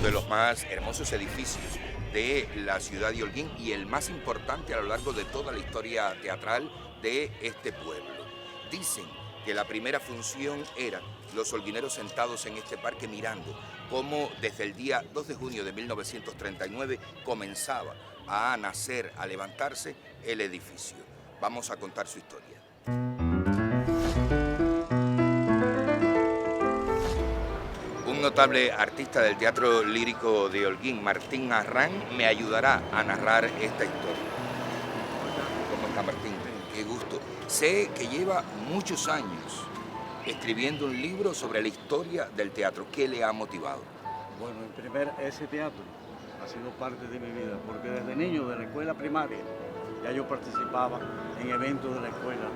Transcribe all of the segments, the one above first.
de los más hermosos edificios de la ciudad de Holguín y el más importante a lo largo de toda la historia teatral de este pueblo. Dicen que la primera función era los holguineros sentados en este parque mirando cómo desde el día 2 de junio de 1939 comenzaba a nacer, a levantarse el edificio. Vamos a contar su historia. Un notable artista del teatro lírico de Holguín, Martín Arrán, me ayudará a narrar esta historia. ¿Cómo está, Martín? Qué gusto. Sé que lleva muchos años escribiendo un libro sobre la historia del teatro. ¿Qué le ha motivado? Bueno, en primer, ese teatro ha sido parte de mi vida, porque desde niño, de la escuela primaria, ya yo participaba en eventos de la escuela, ¿no?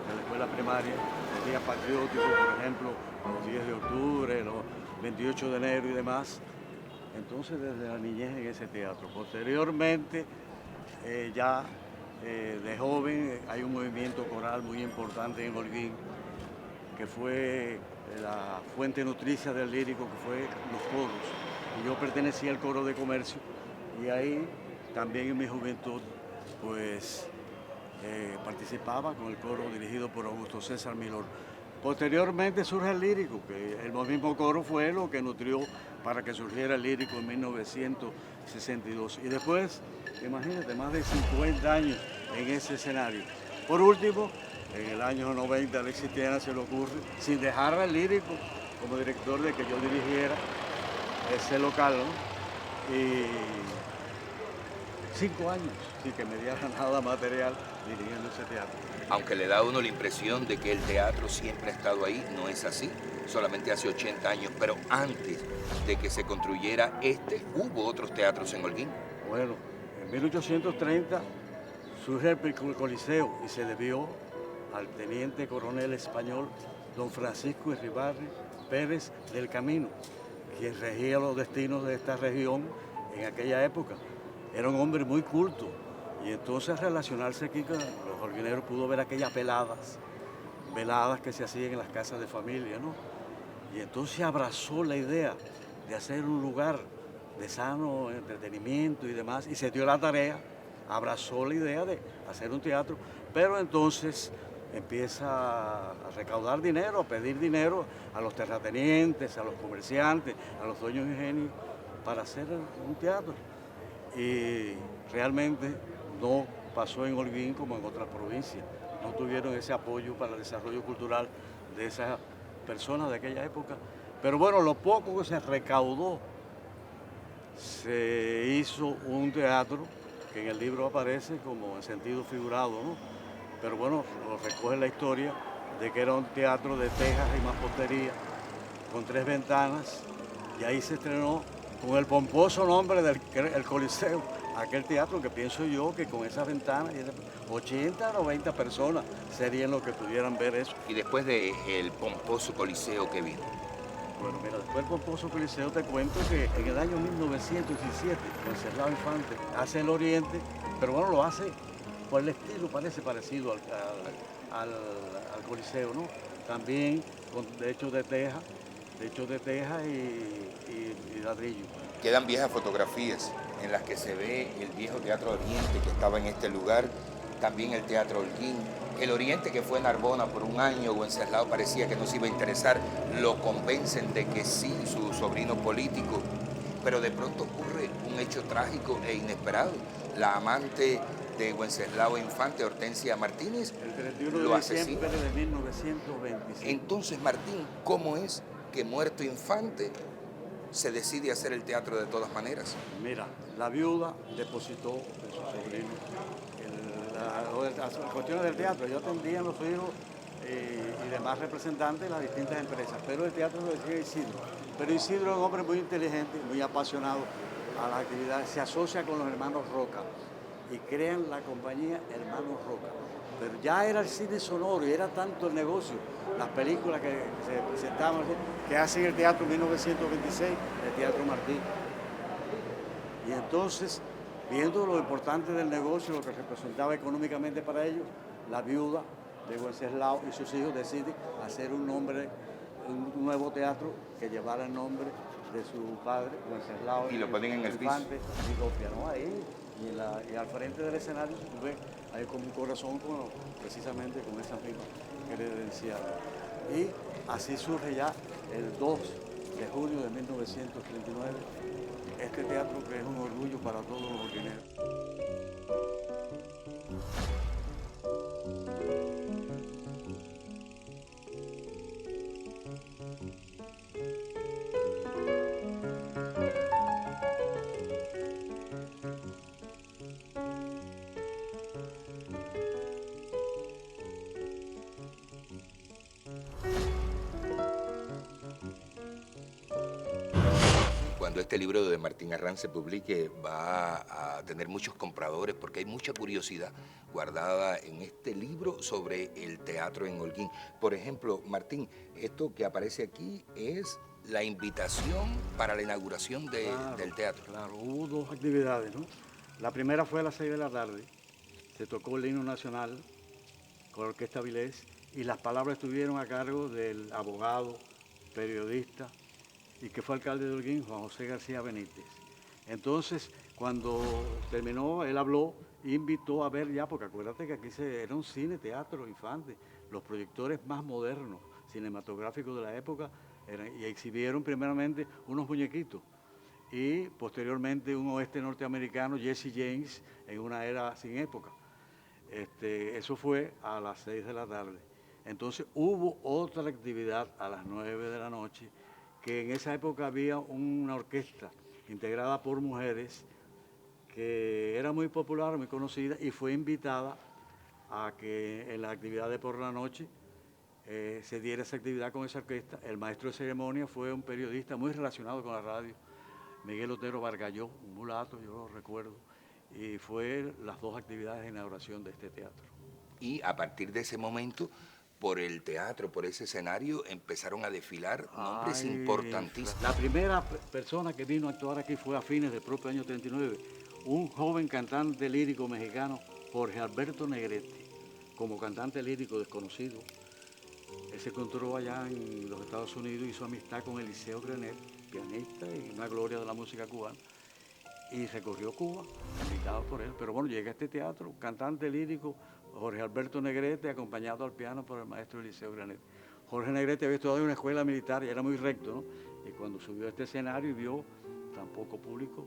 De la escuela primaria, los días patrióticos, por ejemplo, los 10 de octubre, los 28 de enero y demás. Entonces, desde la niñez en ese teatro. Posteriormente, de joven, hay un movimiento coral muy importante en Holguín, que fue la fuente nutricia del lírico, que fue los coros. Y yo pertenecía al coro de comercio y ahí también en mi juventud pues participaba con el coro dirigido por Augusto César Milor. Posteriormente surge el lírico, que el mismo coro fue lo que nutrió para que surgiera el lírico en 1962. Y después, imagínate, más de 50 años en ese escenario. Por último, en el año 90 a Alexis Tena se le ocurre, sin dejar al lírico como director, de que yo dirigiera ese local, ¿no? Y 5 años sin que me diera nada material dirigiendo ese teatro. Aunque le da a uno la impresión de que el teatro siempre ha estado ahí, no es así. Solamente hace 80 años, pero antes de que se construyera hubo otros teatros en Holguín. Bueno, en 1830 surge el Coliseo y se debió al teniente coronel español don Francisco Irribarri Pérez del Camino, quien regía los destinos de esta región en aquella época. Era un hombre muy culto y entonces relacionarse aquí con los holguineros pudo ver aquellas veladas que se hacían en las casas de familia, ¿no? Y entonces abrazó la idea de hacer un lugar de sano entretenimiento y demás, y se dio la tarea, abrazó la idea de hacer un teatro, pero entonces empieza a recaudar dinero, a pedir dinero a los terratenientes, a los comerciantes, a los dueños de ingenio, para hacer un teatro. Y realmente no pasó en Holguín como en otras provincias. No tuvieron ese apoyo para el desarrollo cultural de esas personas de aquella época. Pero bueno, lo poco que se recaudó, se hizo un teatro que en el libro aparece como en sentido figurado, ¿no? Pero bueno, lo recoge la historia de que era un teatro de tejas y mampostería, con 3 ventanas, y ahí se estrenó con el pomposo nombre del Coliseo, aquel teatro que pienso yo que con esas ventanas, 80 o 90 personas serían los que pudieran ver eso. Y después del pomposo Coliseo que vino. Bueno, mira, después del pomposo Coliseo te cuento que en el año 1917, Wenceslao Infante hace el Oriente, pero bueno, lo hace por el estilo, parece parecido al Coliseo, ¿no? También con techos de teja y ladrillo. Quedan viejas fotografías en las que se ve el viejo Teatro Oriente que estaba en este lugar, también el Teatro Holguín. El Oriente, que fue en Narbona por un año, Wenceslao parecía que no se iba a interesar, lo convencen de que sí, su sobrino político, pero de pronto ocurre un hecho trágico e inesperado. La amante de Wenceslao Infante, Hortensia Martínez, El 31 lo de asesina. diciembre de 1925. Entonces, Martín, ¿cómo es que muerto Infante se decide hacer el teatro de todas maneras? Mira, la viuda depositó de su sobrino las cuestiones del teatro. Yo atendía a los hijos y demás representantes de las distintas empresas, pero el teatro lo decía Isidro. Pero Isidro es un hombre muy inteligente, muy apasionado a las actividades, se asocia con los hermanos Roca y crean la compañía Hermanos Roca. Pero ya era el cine sonoro y era tanto el negocio, las películas que se presentaban, que hacen el teatro en 1926, el Teatro Martí. Y entonces, viendo lo importante del negocio, lo que representaba económicamente para ellos, la viuda de Wenceslao y sus hijos deciden hacer un nombre un nuevo teatro que llevara el nombre de su padre, Wenceslao. Y lo ponen en el piso. Infante, y lo pianó ahí, y al frente del escenario, tú ves, hay como un corazón precisamente con esa misma credencial. Y así surge ya el 2 de junio de 1939, este teatro que es un orgullo para todos los orguineros. Cuando este libro de Martín Arranz se publique, va a tener muchos compradores porque hay mucha curiosidad guardada en este libro sobre el teatro en Holguín. Por ejemplo, Martín, esto que aparece aquí es la invitación para la inauguración del teatro. Claro, hubo dos actividades, ¿no? La primera fue a las 6 de la tarde, se tocó el himno nacional con la Orquesta Vilés y las palabras estuvieron a cargo del abogado, periodista, y que fue alcalde de Holguín, Juan José García Benítez. Entonces, cuando terminó, él habló e invitó a ver ya, porque acuérdate que aquí era un cine, teatro, infante, los proyectores más modernos, cinematográficos de la época, y exhibieron primeramente unos muñequitos, y posteriormente un oeste norteamericano, Jesse James, en una era sin época. Eso fue a las 6 de la tarde. Entonces hubo otra actividad a las 9 de la noche, que en esa época había una orquesta integrada por mujeres que era muy popular, muy conocida, y fue invitada a que en la actividad de por la noche se diera esa actividad con esa orquesta. El maestro de ceremonia fue un periodista muy relacionado con la radio, Miguel Otero Vargalló, un mulato, yo lo recuerdo, y fue las dos actividades de inauguración de este teatro. Y a partir de ese momento, por el teatro, por ese escenario, empezaron a desfilar nombres importantísimos. La primera persona que vino a actuar aquí fue a fines del propio año 39, un joven cantante lírico mexicano, Jorge Alberto Negrete, como cantante lírico desconocido. Él se encontró allá en los Estados Unidos, hizo amistad con Eliseo Grenet, pianista y una gloria de la música cubana, y recorrió Cuba, invitado por él. Pero bueno, llega a este teatro, cantante lírico, Jorge Alberto Negrete, acompañado al piano por el maestro Eliseo Grenet. Jorge Negrete había estudiado en una escuela militar y era muy recto, ¿no? Y cuando subió a este escenario y vio tan poco público,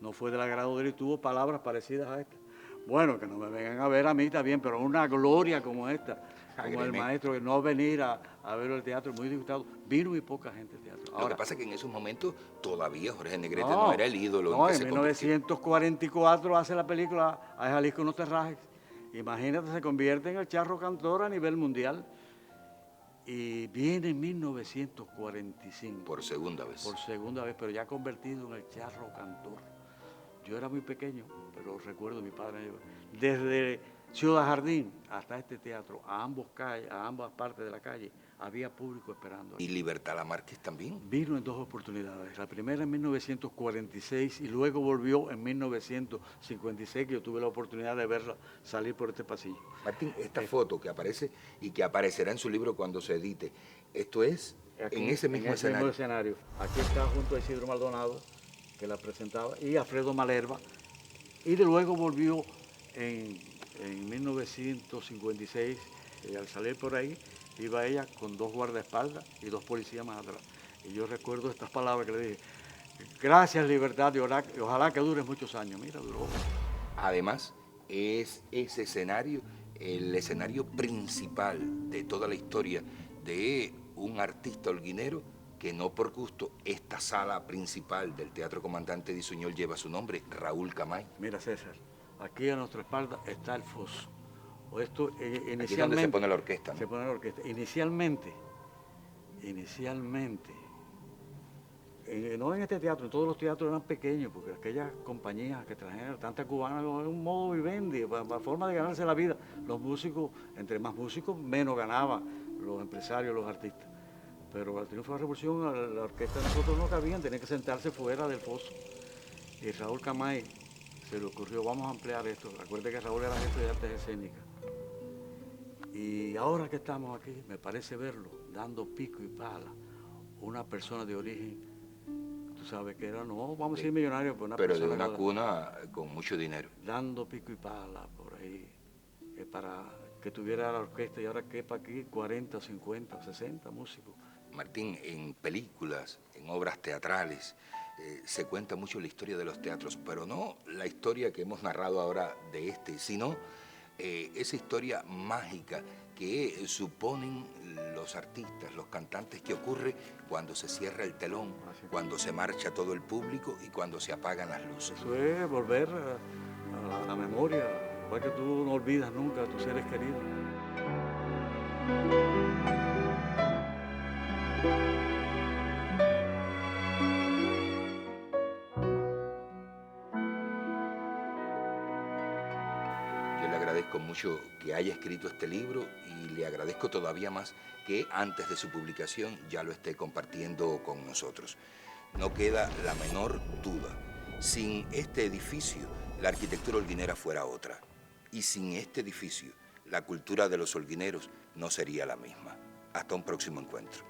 no fue del agrado de él y tuvo palabras parecidas a estas. Bueno, que no me vengan a ver a mí, está bien, pero una gloria como esta, como el maestro, que no venir a ver el teatro, muy disgustado. Vino muy poca gente al teatro. Ahora, lo que pasa es que en esos momentos todavía Jorge Negrete no era el ídolo. No, en 1944 hace la película A Jalisco no te rajes. Imagínate, se convierte en el charro cantor a nivel mundial. Y viene en 1945. Por segunda vez. Por segunda vez, pero ya convertido en el charro cantor. Yo era muy pequeño, pero recuerdo mi padre. Desde Ciudad Jardín hasta este teatro, a ambas partes de la calle, había público esperando. ¿Y Libertad Lamarque también? Vino en dos oportunidades. La primera en 1946 y luego volvió en 1956, que yo tuve la oportunidad de verla salir por este pasillo. Martín, esta foto que aparece y que aparecerá en su libro cuando se edite, esto es aquí, en ese mismo escenario. Aquí está junto a Isidro Maldonado, que la presentaba, y Alfredo Malerva, y de luego volvió en 1956, y al salir por ahí, iba ella con dos guardaespaldas y dos policías más atrás. Y yo recuerdo estas palabras que le dije: gracias, Libertad, y ojalá que dure muchos años. Mira, duró. Además, es ese escenario el escenario principal de toda la historia de un artista holguinero que no por gusto esta sala principal del Teatro Comandante de Isuñol lleva su nombre, Raúl Camay. Mira, César, aquí a nuestra espalda está el foso. Esto, inicialmente, aquí es donde se pone la orquesta, ¿no? Se pone la orquesta. Inicialmente, no en este teatro, en todos los teatros eran pequeños, porque aquellas compañías que trajeron tantas cubanas, era un modo vivendi, la forma de ganarse la vida. Los músicos, entre más músicos, menos ganaban los empresarios, los artistas. Pero al triunfo de la revolución, la orquesta de nosotros no cabían, tenían que sentarse fuera del foso. Y Raúl Camay se le ocurrió: vamos a ampliar esto. Recuerde que Raúl era jefe de artes escénicas. Y ahora que estamos aquí, me parece verlo dando pico y pala una persona de origen, tú sabes que era, no vamos a decir millonario, pero una Pero de persona una cuna con mucho dinero. dando pico y pala por ahí, para que tuviera la orquesta y ahora quepa aquí 40, 50, 60 músicos. Martín, en películas, en obras teatrales, se cuenta mucho la historia de los teatros, pero no la historia que hemos narrado ahora de este, sino esa historia mágica que suponen los artistas, los cantantes, que ocurre cuando se cierra el telón, cuando se marcha todo el público y cuando se apagan las luces. Eso es volver a la memoria, igual que tú no olvidas nunca a tus seres queridos. Yo le agradezco mucho que haya escrito este libro y le agradezco todavía más que antes de su publicación ya lo esté compartiendo con nosotros. No queda la menor duda. Sin este edificio, la arquitectura holguinera fuera otra. Y sin este edificio, la cultura de los holguineros no sería la misma. Hasta un próximo encuentro.